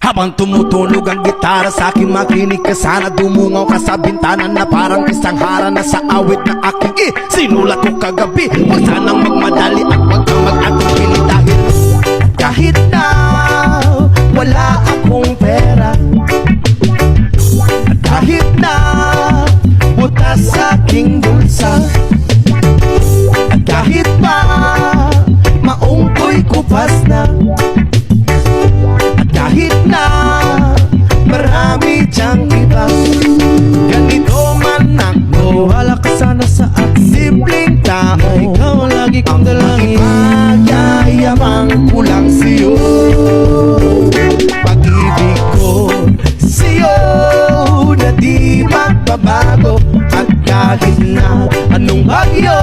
Habang tumutunog ang gitara sa aking makinig ka sana. Dumungaw ka sa bintana na parang isang hara na sa awit na aking sinulat ko kagabi. Huwag sanang magmadali at huwag kang mag-atubili dahil kahit na wala akong pera, kahit na butas sa aking bulsa, kahit pa maong ko'y kupas na, kahit na marami diyang iba, ganito man ako. Wala ka sana sa akin, Simpleng tao, ikaw ang lagi kong dalangin. Magyayamang ko lang sa'yo. Pag-ibig ko sa'yo na di magbabago. At kahit na anong bagyo,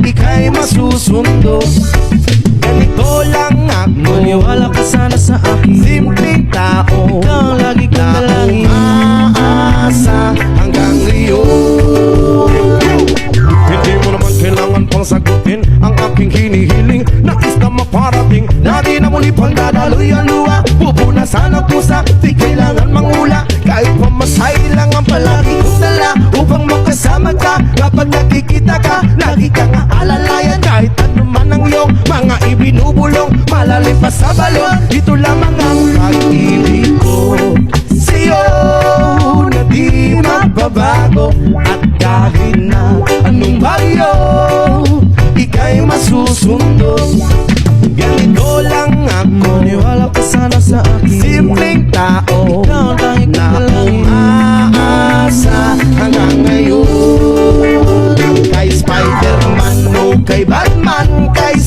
ika'y masusundo. Ganito lang ako, Maniwala ka sana sa akin, simpleng tao, ikaw ang lagi kong na dalangin. umaasa hanggang ngayon. Hindi mo naman kailangan pang sagutin ang aking hinihiling. Nais na maparating na di na muli pang dadaloy ang luha. Pupunasan ang pusa, di kailangan mangula. Kahit pamasahe lang ang palagi kong dala upang makasama ka. Kapag nakikita ka, lagi kang aalalayan. Kahit ano man ang iyong mga ibinubulong, malalim pa sa balon, ito lamang ang pag-ibig ko sa'yo na di magbabago. At kahit na anong bagyo, ika'y masusundo. Ganito lang ako, Maniwala ka sana sa akin, simpleng tao, ikaw ang lagi kong na dalangin. umaasa hanggang ngayon. Kay Spider-Man o kay Batman, kay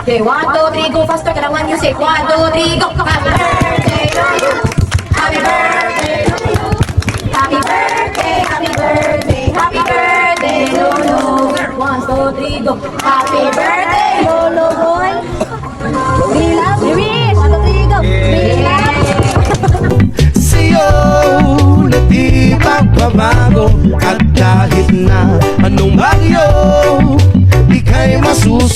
Okay, 1, 2, 3, go faster. Kailangan music. 1, 2, 3, go. Happy birthday to you. Happy birthday to you. Happy birthday, happy birthday, happy birthday, Lolo. 1, 2, 3, go. Happy birthday, Lolo boy. We love you. 1, 2, 3, go. We love you. sa'yo na di magbabago. At kahit na anong bagyo, ika'y masusunod.